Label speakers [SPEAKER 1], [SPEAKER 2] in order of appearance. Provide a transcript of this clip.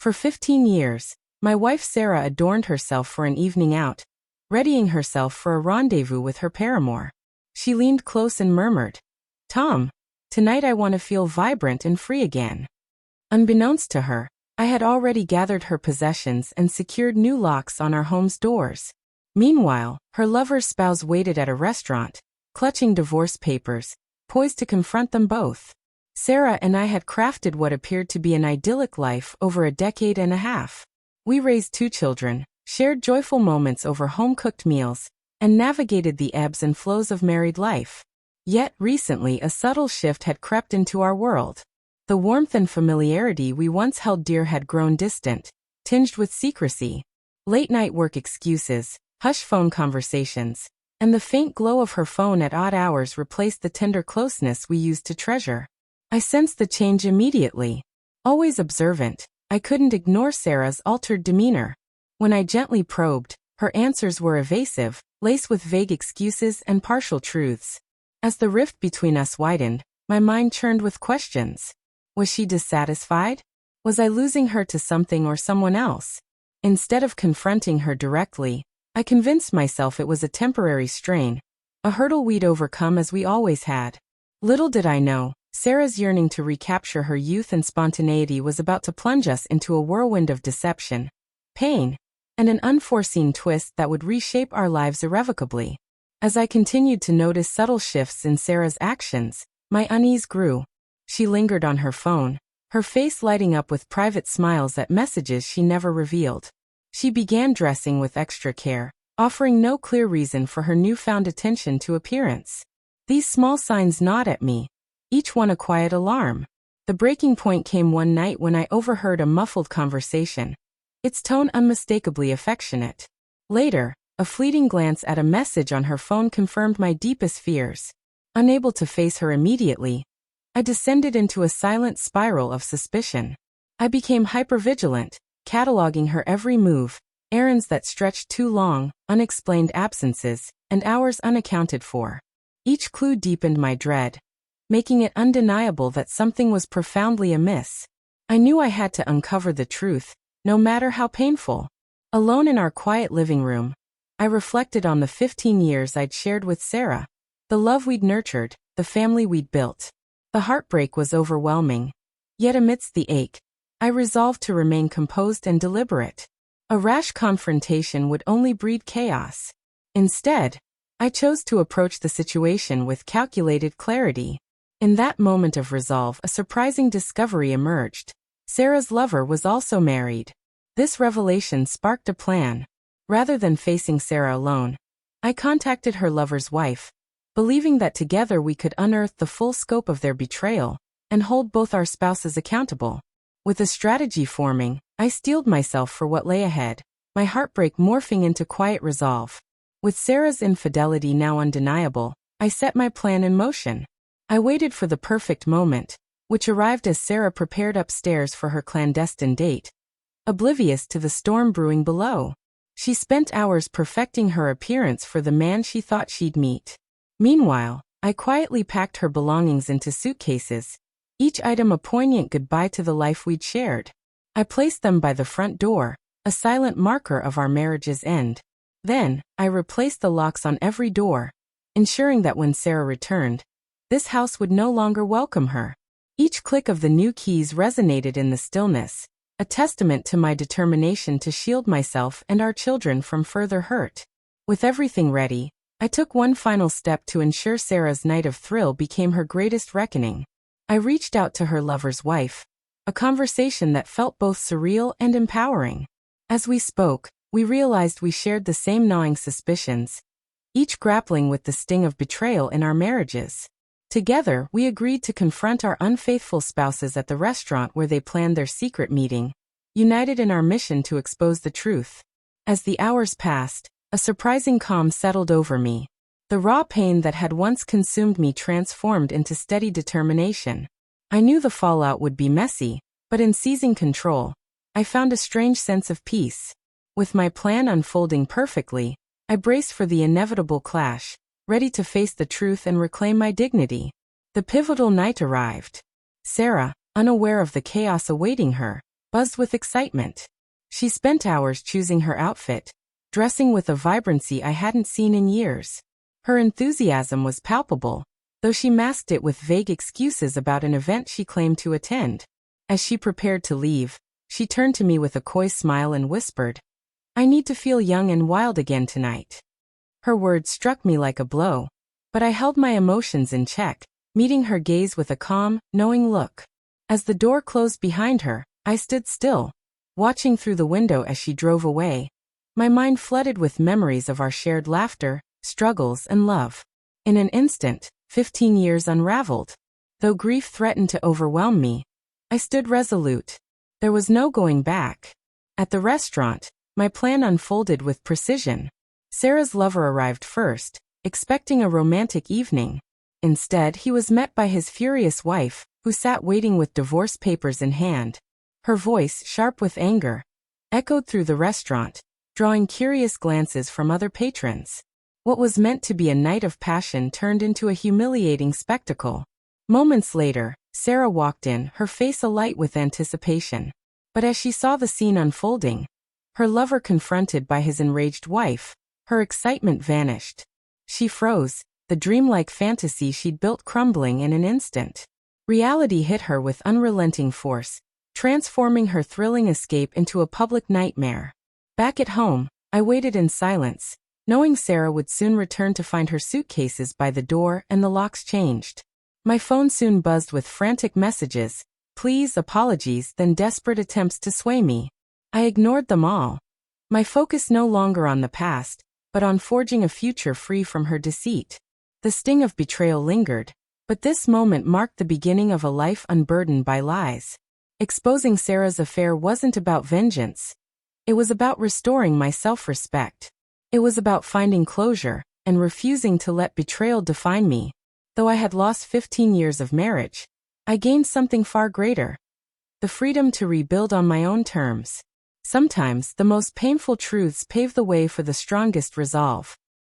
[SPEAKER 1] For 15 years, my wife Sarah adorned herself for an evening out, readying herself for a rendezvous with her paramour. She leaned close and murmured, "Tom, tonight I want to feel vibrant and free again." Unbeknownst to her, I had already gathered her possessions and secured new locks on our home's doors. Meanwhile, her lover's spouse waited at a restaurant, clutching divorce papers, poised to confront them both. Sarah and I had crafted what appeared to be an idyllic life over a decade and a half. We raised 2 children, shared joyful moments over home-cooked meals, and navigated the ebbs and flows of married life. Yet recently a subtle shift had crept into our world. The warmth and familiarity we once held dear had grown distant, tinged with secrecy. Late-night work excuses, hush phone conversations, and the faint glow of her phone at odd hours replaced the tender closeness we used to treasure. I sensed the change immediately. Always observant, I couldn't ignore Sarah's altered demeanor. When I gently probed, her answers were evasive, laced with vague excuses and partial truths. As the rift between us widened, my mind churned with questions. Was she dissatisfied? Was I losing her to something or someone else? Instead of confronting her directly, I convinced myself it was a temporary strain, a hurdle we'd overcome as we always had. Little did I know, Sarah's yearning to recapture her youth and spontaneity was about to plunge us into a whirlwind of deception, pain, and an unforeseen twist that would reshape our lives irrevocably. As I continued to notice subtle shifts in Sarah's actions, my unease grew. She lingered on her phone, her face lighting up with private smiles at messages she never revealed. She began dressing with extra care, offering no clear reason for her newfound attention to appearance. These small signs gnawed at me, each one a quiet alarm. The breaking point came one night when I overheard a muffled conversation, its tone unmistakably affectionate. Later, a fleeting glance at a message on her phone confirmed my deepest fears. Unable to face her immediately, I descended into a silent spiral of suspicion. I became hypervigilant, cataloging her every move, errands that stretched too long, unexplained absences, and hours unaccounted for. Each clue deepened my dread, making it undeniable that something was profoundly amiss. I knew I had to uncover the truth, no matter how painful. Alone in our quiet living room, I reflected on the 15 years I'd shared with Sarah, the love we'd nurtured, the family we'd built. The heartbreak was overwhelming. Yet amidst the ache, I resolved to remain composed and deliberate. A rash confrontation would only breed chaos. Instead, I chose to approach the situation with calculated clarity. In that moment of resolve, a surprising discovery emerged. Sarah's lover was also married. This revelation sparked a plan. Rather than facing Sarah alone, I contacted her lover's wife, believing that together we could unearth the full scope of their betrayal and hold both our spouses accountable. With a strategy forming, I steeled myself for what lay ahead, my heartbreak morphing into quiet resolve. With Sarah's infidelity now undeniable, I set my plan in motion. I waited for the perfect moment, which arrived as Sarah prepared upstairs for her clandestine date. Oblivious to the storm brewing below, she spent hours perfecting her appearance for the man she thought she'd meet. Meanwhile, I quietly packed her belongings into suitcases, each item a poignant goodbye to the life we'd shared. I placed them by the front door, a silent marker of our marriage's end. Then, I replaced the locks on every door, ensuring that when Sarah returned, this house would no longer welcome her. Each click of the new keys resonated in the stillness, a testament to my determination to shield myself and our children from further hurt. With everything ready, I took one final step to ensure Sarah's night of thrill became her greatest reckoning. I reached out to her lover's wife, a conversation that felt both surreal and empowering. As we spoke, we realized we shared the same gnawing suspicions, each grappling with the sting of betrayal in our marriages. Together, we agreed to confront our unfaithful spouses at the restaurant where they planned their secret meeting, united in our mission to expose the truth. As the hours passed, a surprising calm settled over me. The raw pain that had once consumed me transformed into steady determination. I knew the fallout would be messy, but in seizing control, I found a strange sense of peace. With my plan unfolding perfectly, I braced for the inevitable clash, ready to face the truth and reclaim my dignity. The pivotal night arrived. Sarah, unaware of the chaos awaiting her, buzzed with excitement. She spent hours choosing her outfit, dressing with a vibrancy I hadn't seen in years. Her enthusiasm was palpable, though she masked it with vague excuses about an event she claimed to attend. As she prepared to leave, she turned to me with a coy smile and whispered, "I need to feel young and wild again tonight." Her words struck me like a blow, but I held my emotions in check, meeting her gaze with a calm, knowing look. As the door closed behind her, I stood still, watching through the window as she drove away, my mind flooded with memories of our shared laughter, struggles, and love. In an instant, 15 years unraveled. Though grief threatened to overwhelm me, I stood resolute. There was no going back. At the restaurant, my plan unfolded with precision. Sarah's lover arrived first, expecting a romantic evening. Instead, he was met by his furious wife, who sat waiting with divorce papers in hand. Her voice, sharp with anger, echoed through the restaurant, drawing curious glances from other patrons. What was meant to be a night of passion turned into a humiliating spectacle. Moments later, Sarah walked in, her face alight with anticipation. But as she saw the scene unfolding, her lover confronted by his enraged wife, her excitement vanished. She froze, the dreamlike fantasy she'd built crumbling in an instant. Reality hit her with unrelenting force, transforming her thrilling escape into a public nightmare. Back at home, I waited in silence, knowing Sarah would soon return to find her suitcases by the door and the locks changed. My phone soon buzzed with frantic messages, pleas, apologies, then desperate attempts to sway me. I ignored them all. My focus no longer on the past, but on forging a future free from her deceit. The sting of betrayal lingered, but this moment marked the beginning of a life unburdened by lies. Exposing Sarah's affair wasn't about vengeance. It was about restoring my self-respect. It was about finding closure and refusing to let betrayal define me. Though I had lost 15 years of marriage, I gained something far greater: the freedom to rebuild on my own terms. Sometimes, the most painful truths pave the way for the strongest resolve.